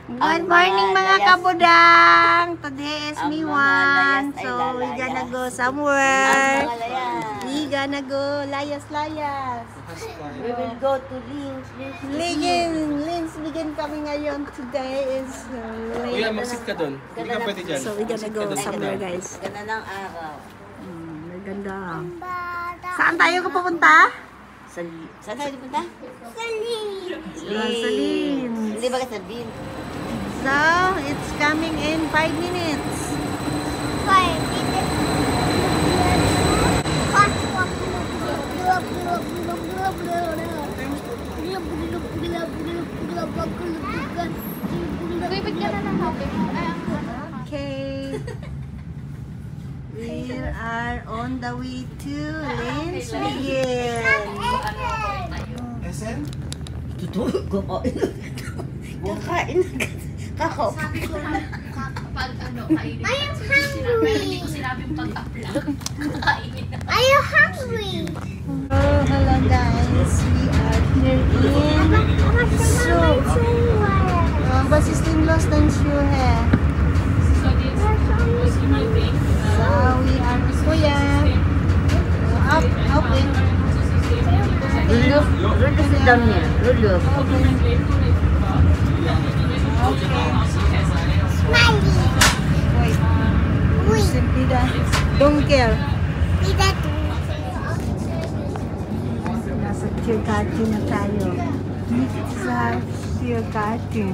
Good morning mga kabudang! Today is me one. So we gonna go somewhere. We gonna go layas-layas. We will go to Linz kami ngayon. Today is Kuya, mag-sit ka dun. Hindi ka pwede dyan. So we gonna go somewhere, guys. Ganda ng araw. Maganda. Saan tayo pupunta? Saan tayo pupunta? Sa Linz. Hindi ba ka sabihin? So, it's coming in 5 minutes. 5 minutes. Okay. We are on the way to Linz again. SM? Totoo, kumain. Kakain na. Sabi ko na kapag kainin. I am hungry. Pero hindi ko sinabing pag-upload. Kakainin na. Are you hungry? Oh, hello guys. We are here in Zug. Was ist denn los dein Schuh her? So this was my thing. So we are Kuya. Up, open. Lulok. Lulok si dam niya. Lulok. Smiley. Wait. Uy. Simply that. Don't care. Ida Nasa Tiergarten na tayo. Sa Tiergarten.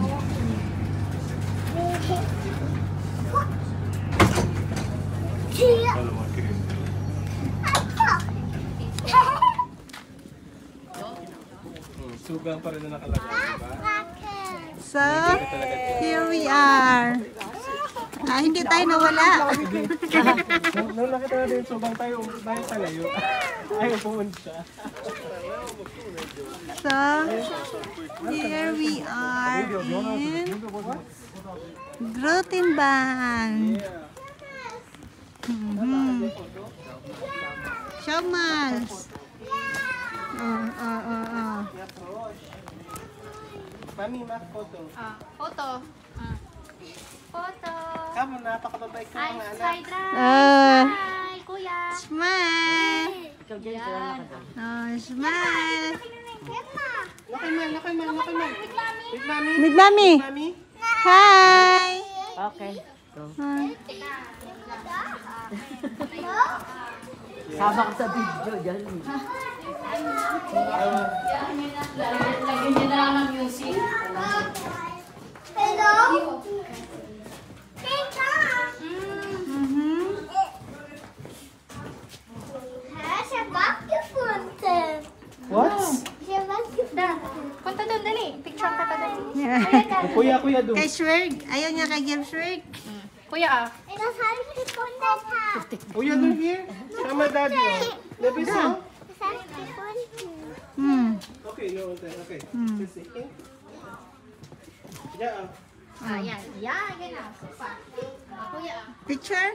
Sugang pa rin na nakalagay, diba? So, here we are. Hindi tayo nawala. Nung nakita natin yung sugang tayo, dahil sa layo. Ayaw pumunta. So, here we are in Grotenbahn. Showmals. Mami, mak, photo. Photo. Photo. Kamu, napakababay ko Hi, mga anak. hi, Hi, kuya. Smile. Ikaw dyan, salamat ka. Oh, smile. Lakay man, lakay man, lakay man. Big mami. Big Mami. Mami. Hi. Okay. Go. Hi. Sama ka sa video dyan. Lagyan niya na lang ng music. Hello? Teka. Siya bakit What? Siya bakit Punta doon, dali. Picture ka dali. Kuya, kuya, do. Kay Schwerg. Ayaw niya kay Gil Schwerg. Kuya, Ito sabi ko punta ha. Kuya, do here. Sama daddy, oh. Labis, oh. Sabi ko punta. Okay, no, okay. Just thinking. Yeah. Ayan. Yan, ganyan. Pa. Kuya. Picture?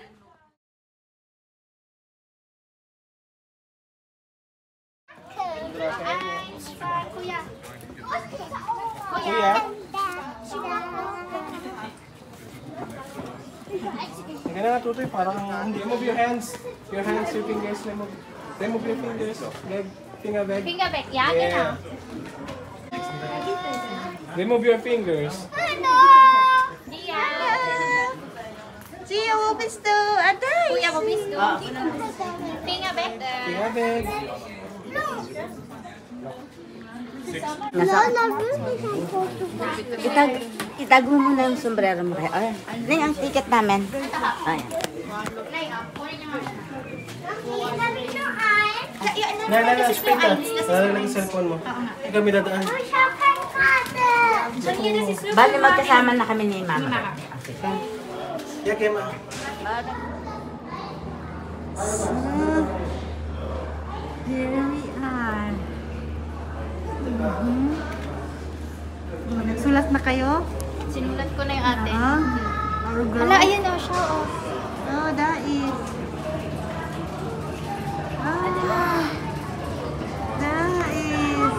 Kuya. Kuya. Sige na nga, Tutoy. Parang hindi. Move your hands. Your hands, your fingers. Remove your fingers. Leg, finger back. Finger back. Yan, ganyan. Remove your fingers. Diyan. See you, Wobis to Aday. Kuya, mabis doon. Finger back. Finger back. Itago mo muna yung sombrero mo. Ayan. Ning ang ticket namin. Ayan. Na, spin ka. Nalalagay yung cellphone mo. Hindi kami dadaan. Bali magkasama na kami ni Mama. Yeah, Kema. So, here we are. Nagsulat na kayo? Sinulat ko na yung ate. Our girl. Hala, ayun o, show off. Oh, dais. Dais.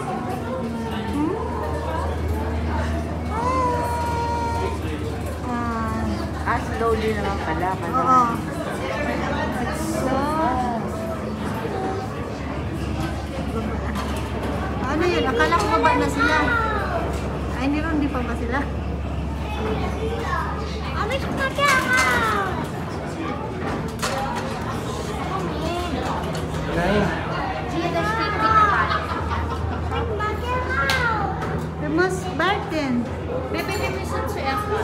slowly naman pala. Oo. So, ano yun? Akala ko baba na sila. Ay, hindi pa ba sila? Ano yung We must Barton. Baby, listen to Efra.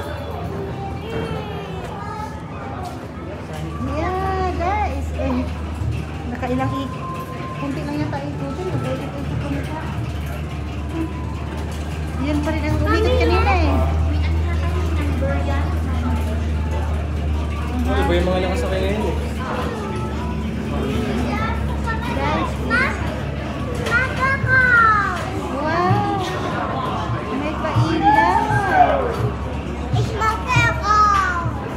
Yeah, that is nakailang kunti lang yata ikutin. Nag-ikot kami pa. Yan pa rin ang umikot kanina eh. Iba yung mga nakasakay ngayon eh. Wow! May pailaw!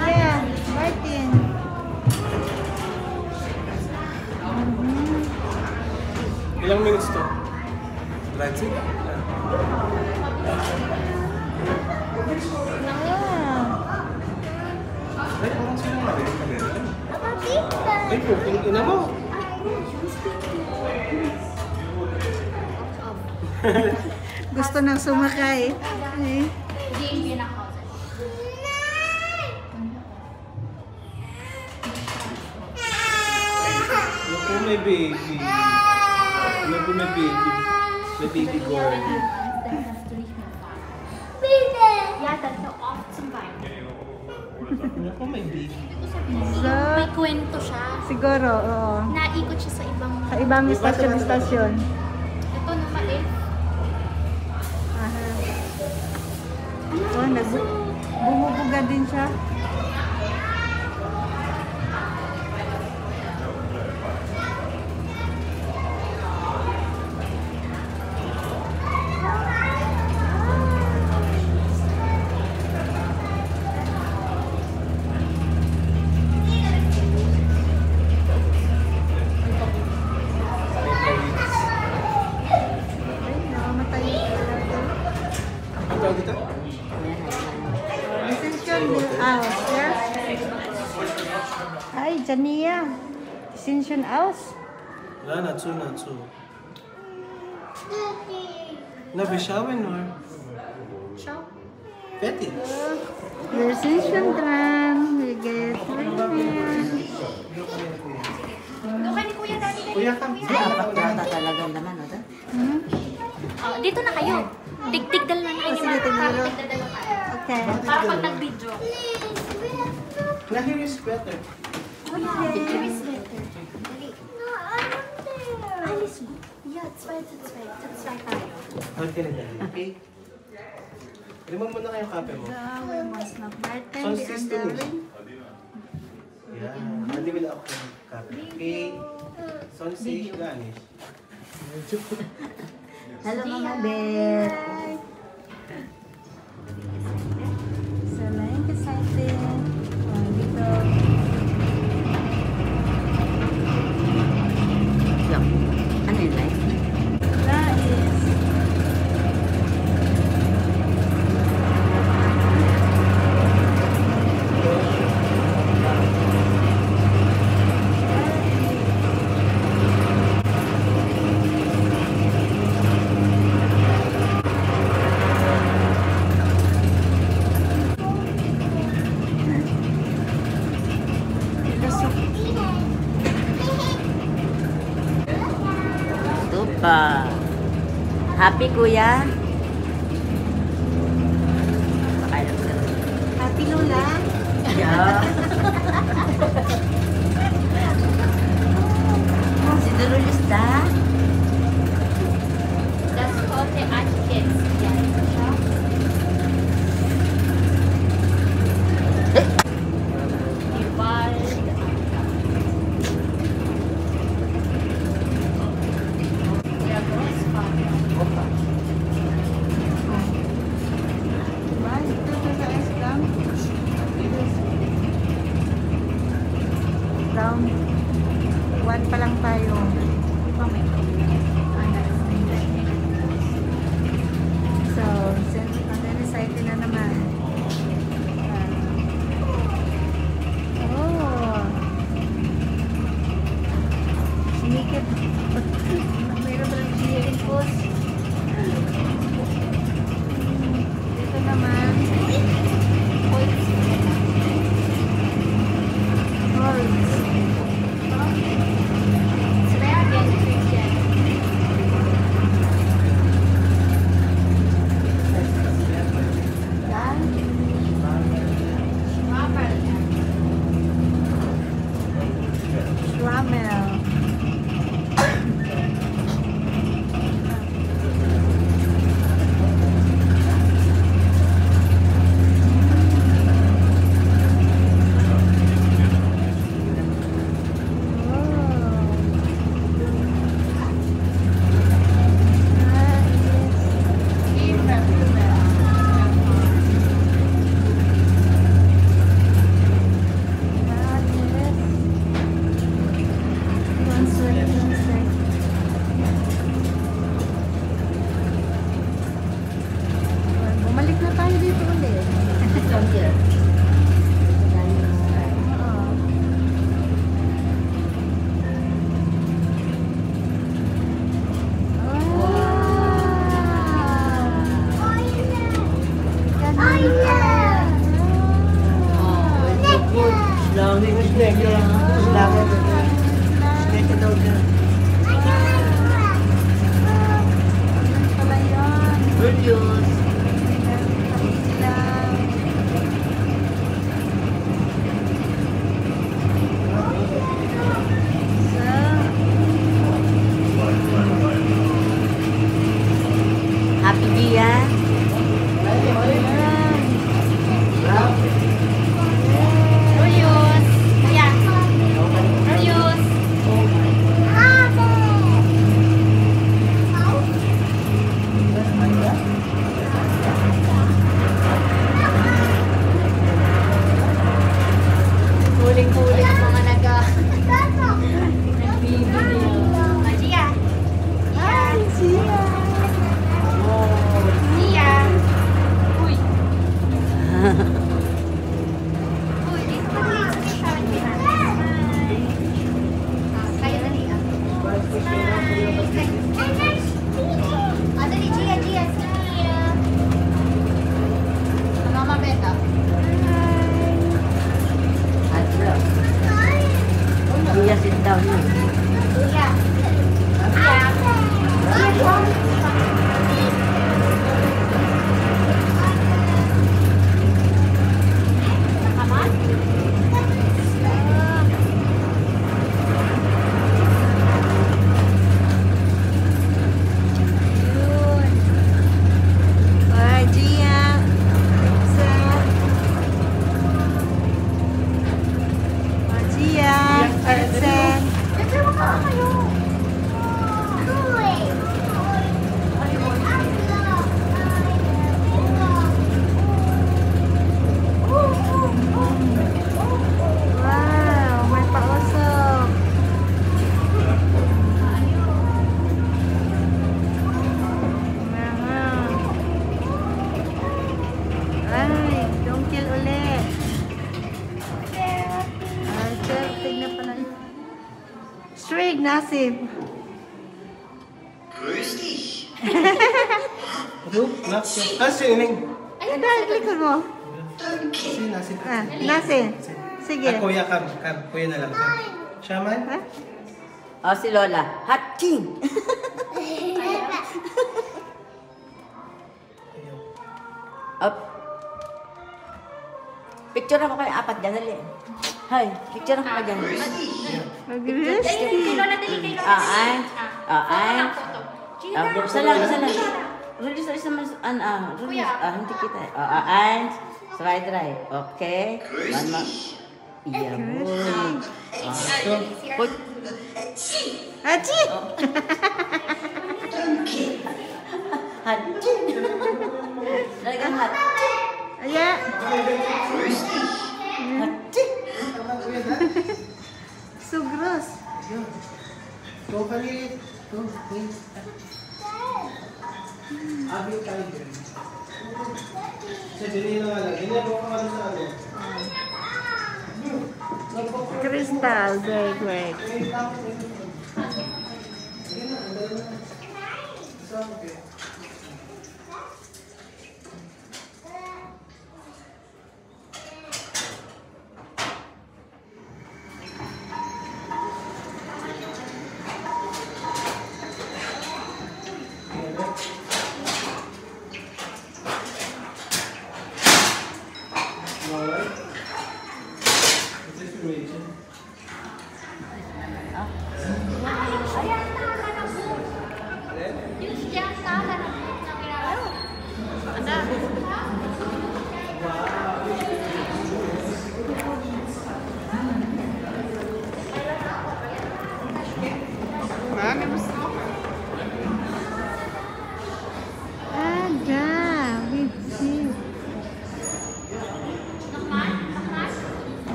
Yeah, Martin. Ilang minutes to? 30? Ah. Ay, parang sila marinig ka nila. Ay, puting ina mo. Gusto nang sumakay. Eh. Hindi yun ako. Look po may baby. Look po may baby. May baby girl. Yeah, that's the off sometimes. Look po may baby. So, May kwento siya. siguro, oo. Naikot siya sa ibang... Sa ibang istasyon. Ito naman eh. Aha. Oh, bumubuga din siya. Ay, nakamatay yung talaga. Ang tawag dito? Detention house, yeah? Ay, Jania. Detention house. Wala, natsu. Nabishawin or? Siya. Petty. Detention drum. We get Doon kayo ni Kuya Daddy. Kuya ka. Apat yata talaga naman, o? Oh, dito na kayo. Tig-tigdal na kayo. sige, tigdal. Para tigdal na kayo. Okay. Para pag nag-video. Na here is better. Here is better. Alice, yeah, that's right. That's right tayo. Hold ka na dali. Okay? Limang muna kayong kape mo. We must not bartend Sounds the tasty. underling. Yeah. Hindi bila ako ng kape. Okay? Sonsage Danish. Hello, Mama Beth. So, like excited. Dito. Yo, ano yun, like? That is Super. Happy, Kuya? Pakailan ko. Happy Lola. Yeah. Si Durulista? That's called the Atkins. Yeah, ito siya. Ibal. Yeah, girls, fun. Diba? Ito sa S-Cam. Round 1 pa lang tayo. So, since excited na naman. from here. Happy Dia. Ruyus. Kuya. Ruyus. Huling-huling ang mga nagbibigay. Gia. Gia. Gia. Uy. Uy, dito ka dali. Kayo dali ah. Dali, Gia, Gia. Mama Beta. Dia sit down. Gia. Bye, Gia. Gia. Arsen. Wow, may pausok. Ay, don't kill ulit. Ay, tignan pa na. Strig, Nasib. Ano? Si Ining. Ay, dahil likod mo. Si Nasi. Ah, Nasib. Sige. Kuya Kam. Kuya na lang. Siya man? Ha? Oh, si Lola. Hatching! Up. Picture ako kayo apat dyan, dali. Hay, picture ako kayo dyan. Mag-rest. Kay Lola, dali kay Lola. Isa lang. Release naman, release. Hindi kita. Try. Okay. One more. Iya, boy. Put. Hachi! Hatching! Talagang hatching! Ayan. Hatching! So gross. Go, Khalid. Go, wait. Abi tayo dyan. Sa dili na nga lang. Hindi ako sa ano. Crystal, very great.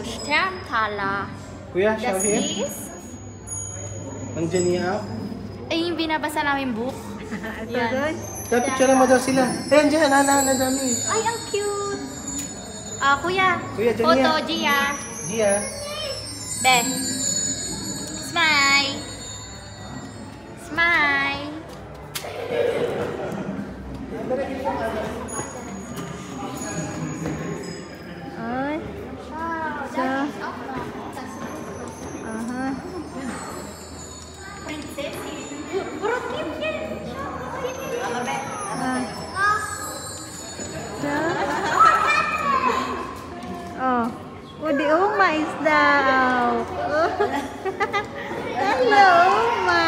Sterntaler. Kuya, Das siya here? is... Ang Jenny up? Ay, yung binabasa namin book. Ito doon. Picture mo daw sila. Ayan dyan, dami. Ay, ang cute. Ah, kuya. Kuya, dyan Photo, yan. Gia. Gia. Be. Smile. Smile. Ay. So. Princess. Puro cute yan. Oh. Udi Uma is daw. Oh. Hello, Uma.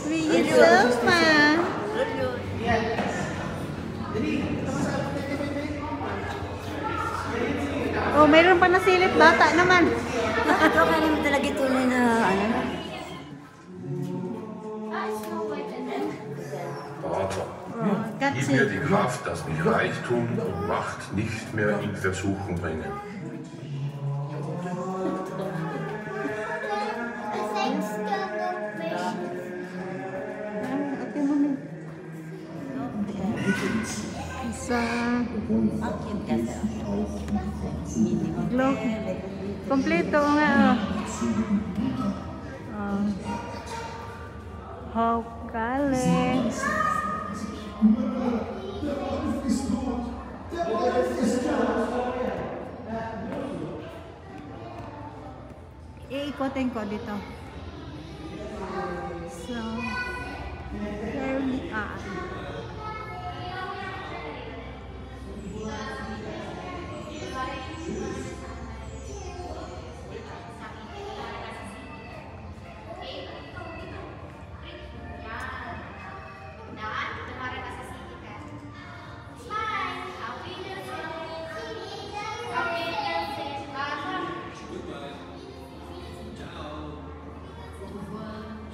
Bigyan Uma. Oh, mayroon pa nasilip bata naman. Ito kaya naman talaga tunay na ano. Gib mir die Kraft, dass mich Reichtum und Macht nicht mehr in Versuchung bringen. Isa. Glow. Kompleto nga. Oh. Hope College. Iikotin ko dito. So, there we are.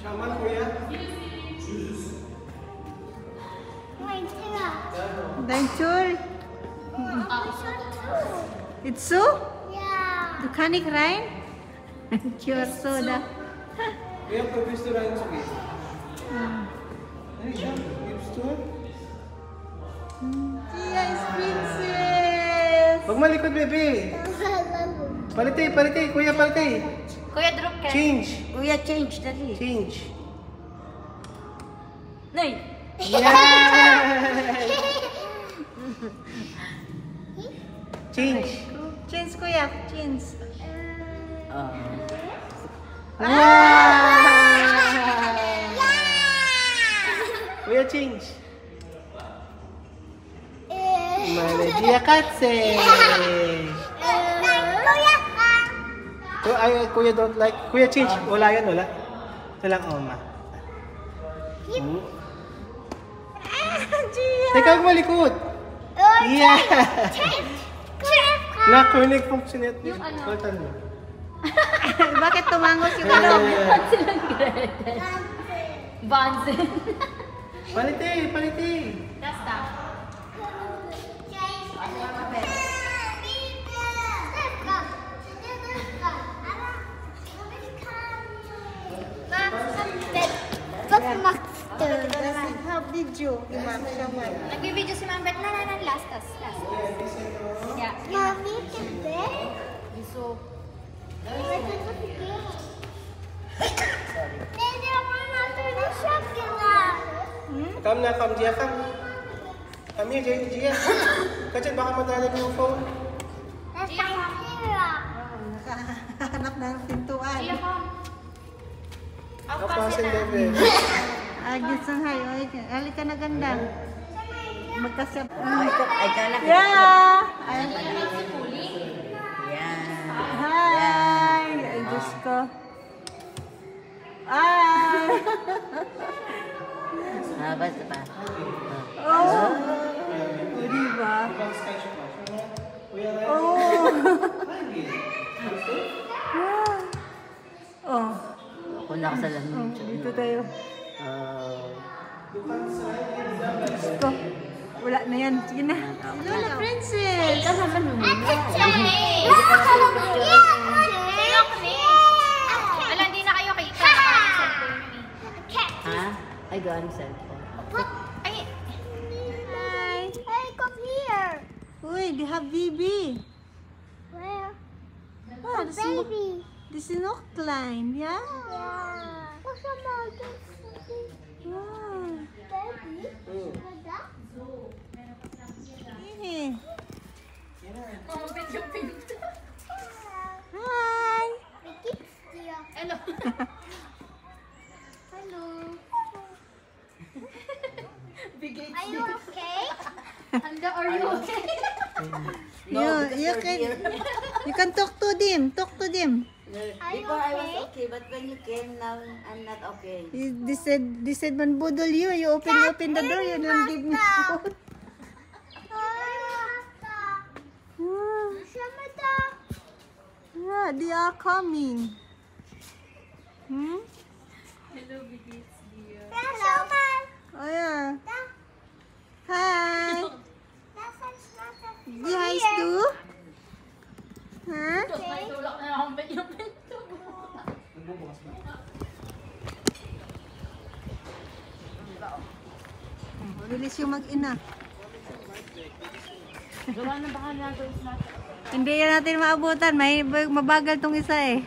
Shaman, kuya. Dancur. Itsu? Du kann nicht rein? Dancur soda. Kuya, pag-gusto rin sa kuya. Ano siya? Gives to her? Gia is princess. Huwag malikod, bebe. Palitay. Kuya, palitay. Kuya, drop ka. Change. Kuya, change dali. Change. Nay. Yeah! Change. Change kuya, change. Kuya, change. Managia Katse. Kuya don't like. Kuya, change. Wala yan, wala. Ito lang, Oma. Teka, huwag malikot. Yeah! Nakunik pong sinet niyo. Kultan mo. Bakit tumangos yung ano? Bonzen. Palitay. Basta. Was machst du? How did you? Imam Shaman. Nagbibideo si Ma'am Beth. Last. Yeah. Mami, bitte? So, Der Mann hat eine Schaf gemacht. Come, Gia, come. Come here, Gia. Kachan, baka madala yung phone. Das ist ein Tier. Hanap ng pintuan. Gia, come. Kapasin, bebe. Agit sang hay. Halika na ganda. Magkasap. Ay, ikaw na. Yeah! Ay, Yan. hi! Ay, Diyos ko. Ay! Basta pa. Oh! O, diba? Oh! Oh, Ako na ako sa lamin. dito tayo. Diyos ko. Wala na yan. Sige na. Lola Princess! Ikaw naman mo. Wala, hindi na kayo kita. Ha? Ay, doon sa cellphone. Ay, Hi. hey, come here. Uy, they have baby. Where? Oh, Baby. this is not klein, yeah? Yeah. What's the matter? Wow. Baby? What? Eh. Hi. Hello. Hello. Are you okay? Handa, are you okay? You can talk to them. Talk to them. Before I was okay, but when you came now, I'm not okay. They said man budol you. You open the door. You don't give me food. Yeah, they are coming. Hmm? Hello, Mom. Oh yeah. Hi. Guys too? Huh? Tulak na akong yung pinto. Release yung mag-ina. Gawa na baka nagawin natin. Hindi yan natin maabutan. May mabagal tong isa eh.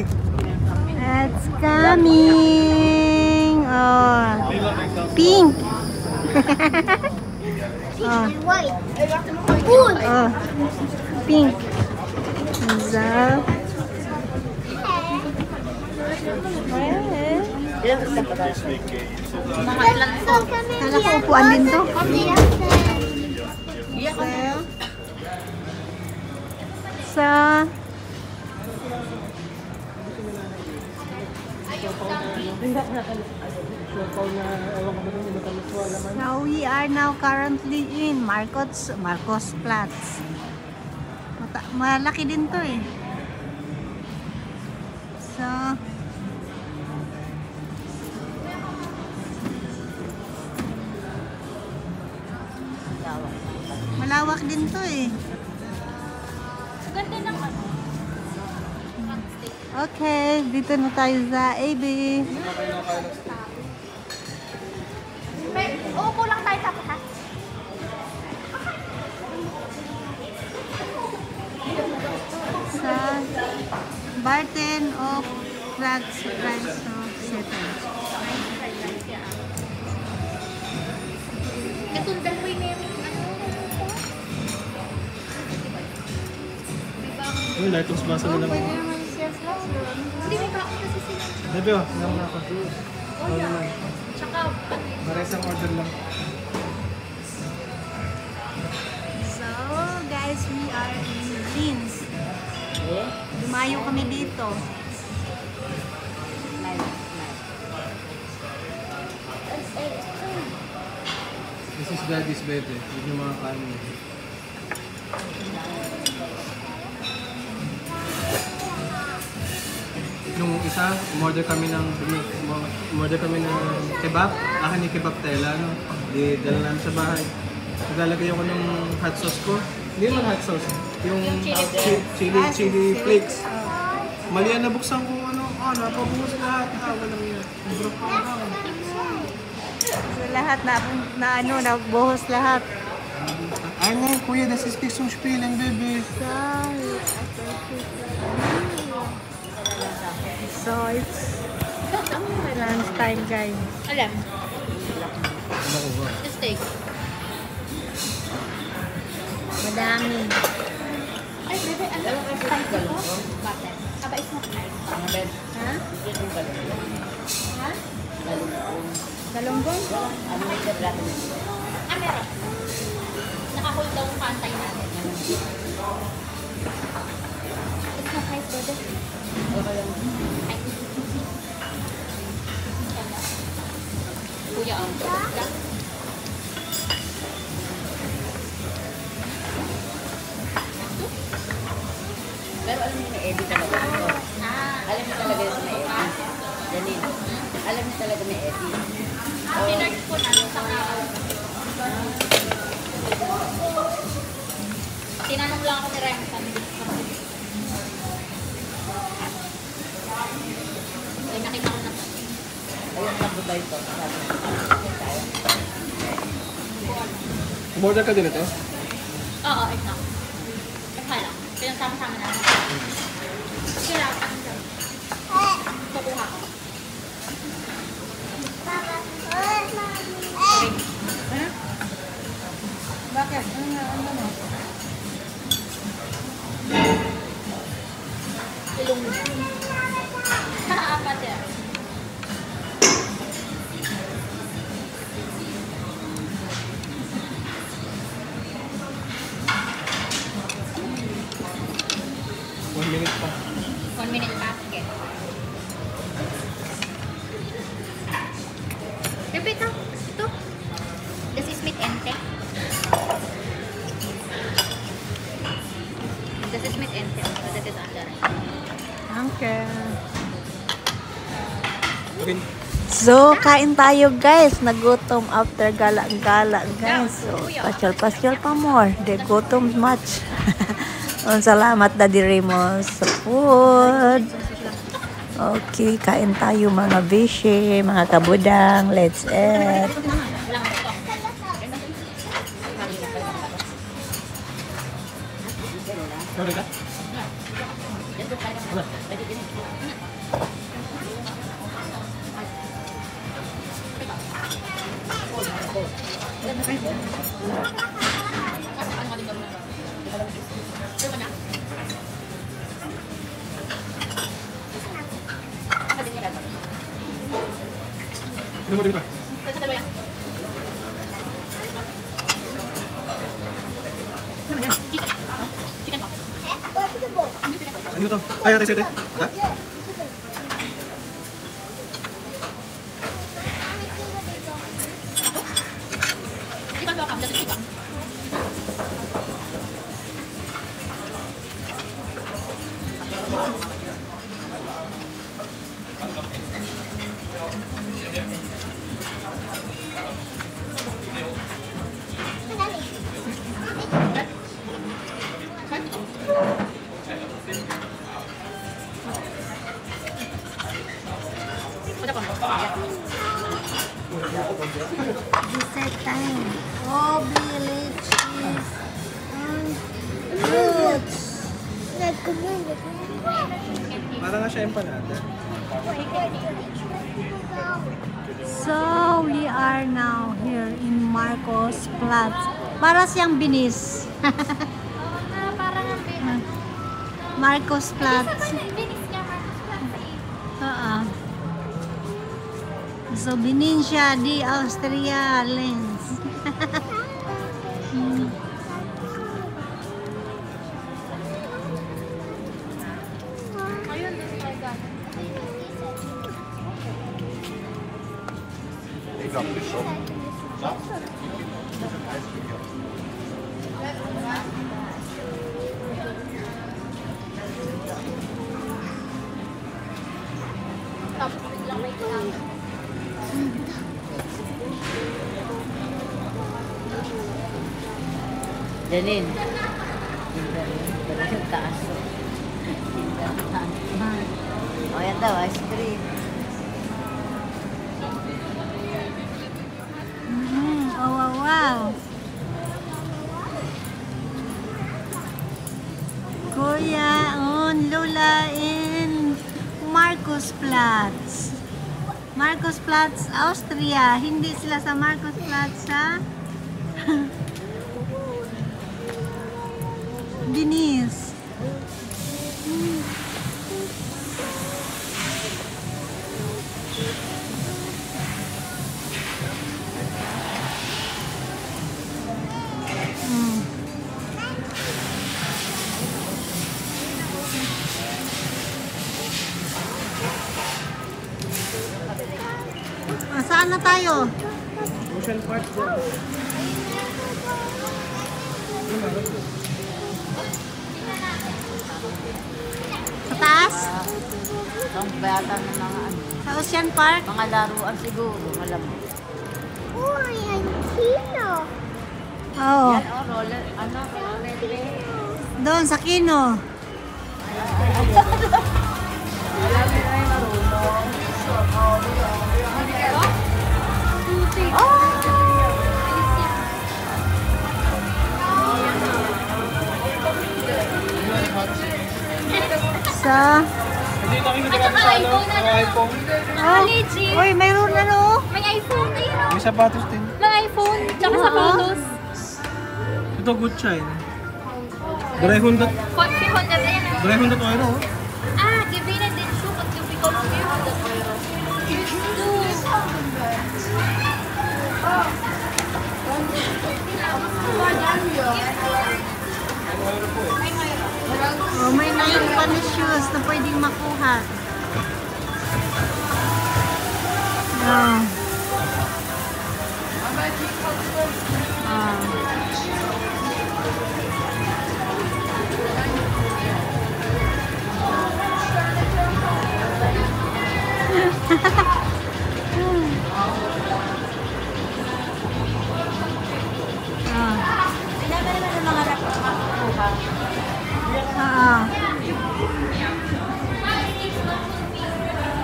It's coming. Oh, pink. Oh, White. Cool. oh, pink. So, kala ko upuan din to. So, now we are now currently in Marcos Platz. Malaki din to eh. So, malawak din to eh. Ganda ng ano. Okay, dito na tayo sa AB. Uupo lang tayo tapos ha. Sa Barton of Platz Price of Settle. Katundan mo yung name. Uy, lighthouse basa na lang. Hindi may bako kasi sila. Bebe, oh, lang na ako. Oh yeah. Tsaka, Maresang order lang. So, guys, we are in Linz. Dumayo kami dito. This is Daddy's bed eh. Yun yung mga kanin. Nung isa, umorder kami ng kebab. Akin yung kebab tela, no? Di dala namin sa bahay. Naglalagay ako ng hot sauce ko. Hindi naman hot sauce. Yung chili flakes. Mali yan, nabuksan ko napabuhos lahat. Walang yan. Bro, So, lahat nagbuhos lahat. Ay nga, kuya, das ist nicht zum Spielen, baby. So, it's lunch time, guys. alam. Steak. Madami. Ay, bebe, ano? Spicy ko? Butter. Aba, it's not nice. Ha? Ha? Galunggong? Meron. Naka-hold daw ang pantay natin. It's not nice, brother. Ay. Kuya, ang Pero alam niyo na Eddie talaga. Alam niyo talaga yun na Eddie. Janine. Alam niyo talaga na Eddie. Sinerge ko na sa kao. Tinanong lang ako ni Rem. ba ito? Umorder ka din ito? Oo, ito. Akala. Pinagsama-sama natin. Kaya, kukuha ko. Bakit? Ano mo? Ilong mo. Apat yan. One minute pa. 1 minute pa. Sige. Siyempre ito. Ito. This is meat ente. This is meat ente. This is under. Okay. Okay. So, kain tayo guys. Nagutom after gala-gala guys. So, pasyal-pasyal pa more. They gutom much. Salamat Daddy Ramos sa food. Okay, kain tayo mga bishi, mga kabudang. Let's eat. Sorry ka? Ano mo din pa? Ano to? Ay, ate, ate. Ha? Dessert time. Oh, lychee. Fruits. Parang nga siya empanada. So, we are now here in Marcos Platz. Para siyang binis. Parang ang binis. Marcos Platz. Binis niya, Marcos Plaza eh. Oo. So, Benicia di Austria Lens. Ayun, this is like tapos biglang may kailangan. Janine. Dala yung taas. O, yan daw, ice cream. Oh, wow, wow. Kuya on Lola in Marcos Platz. Marcos Platz, Austria. Hindi sila sa Marcos Platz sa Venice. Saan na tayo? Ocean Park dyan. Sa taas? Ang bata ng mga ano. Sa Ocean Park? Mga laruan siguro, malamang. Oo. Yan, oh, roller, ano, roller play. Doon sa Kino. Alam mo na yung marunong. Ah. Hindi nakikinig sa ano, mga iPhone. Oh. Uy, mayroon na no? May iPhone. Ayun o. May sapatos din. May iPhone. Tsaka sa photos. Ito, good shine. 300 Si Honda na yan. 300 euro. Oh. Ah, gibinan din siya. Pag yung ikaw lang yung Honda. Oh, may nail pa na shoes na pwedeng makuha. Ah. Ah.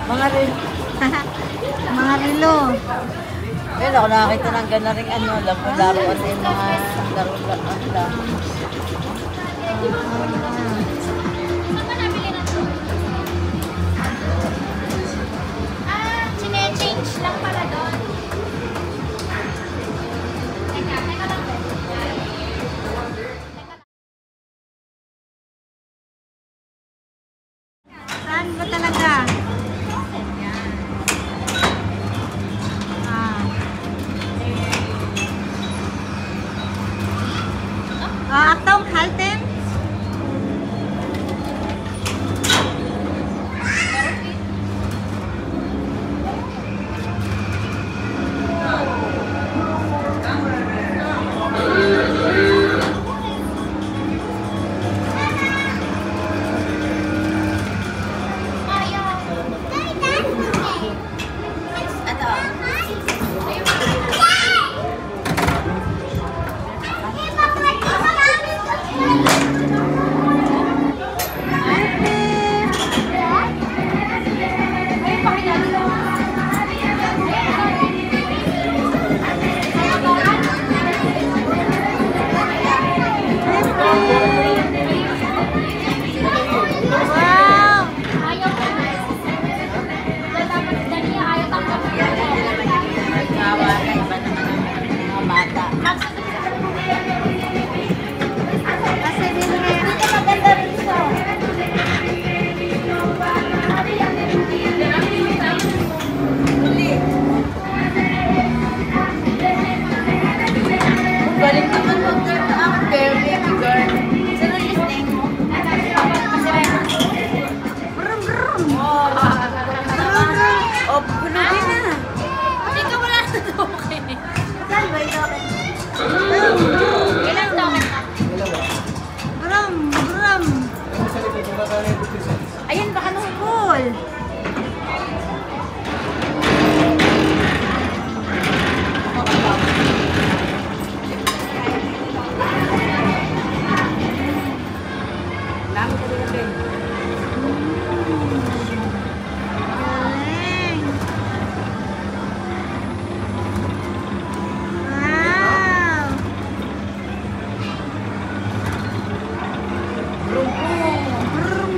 Mga rin. Mga relo. Ayun ako nakakita ng gano'n rin ano, laruan din mga laruan. Ah, chine-change lang pala doon. Teka lang. Saan ba talaga? Ah. Ah, atong halten? Ilang token na? Bram. Ayun, baka nung Cool. Galing. Wow.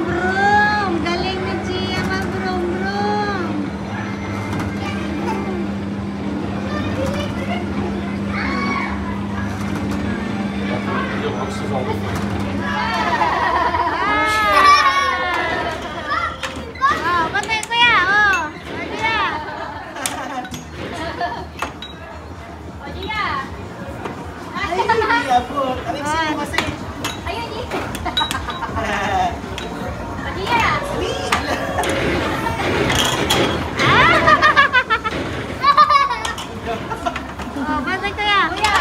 Brum. Galing ni Gia mag-brum. Oh, patay kuya. Oh. Kuya. O, Gia. Ayun, Gia. O, Gia. Oh, patay kuya. Kuya.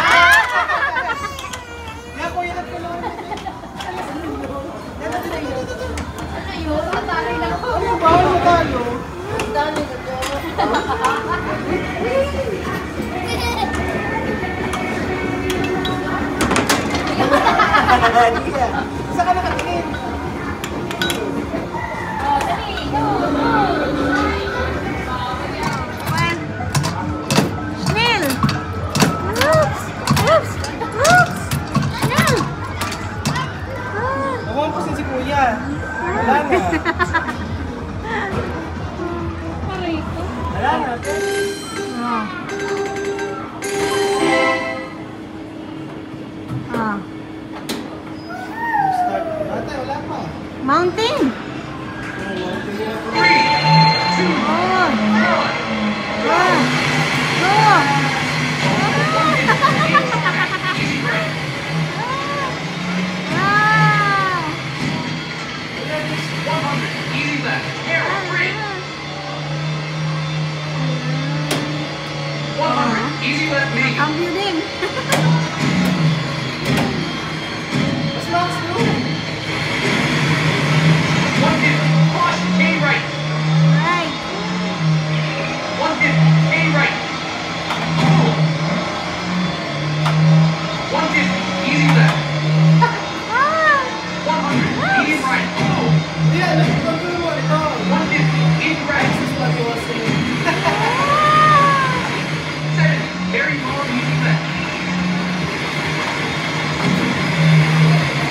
Ano yun? Matalo lang ako. Oh, dali. Go. Snail. Oops. Snail. Nakuha po si Kuya. Wala na. Ang building. Mas lakas mo. 150, cross, chain right. Right. 150, chain right. 150, easy left. 100, medium right. Yeah, nagpapagod mo ito. 150, easy right. This is what he was saying. 70, very low, easy left.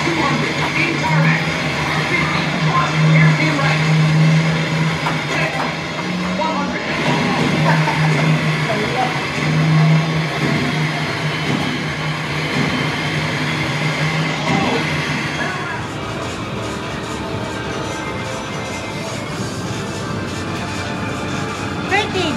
200, in tarmac. 50, cross, hairpin right. Checkpoint. 100. Thirteen.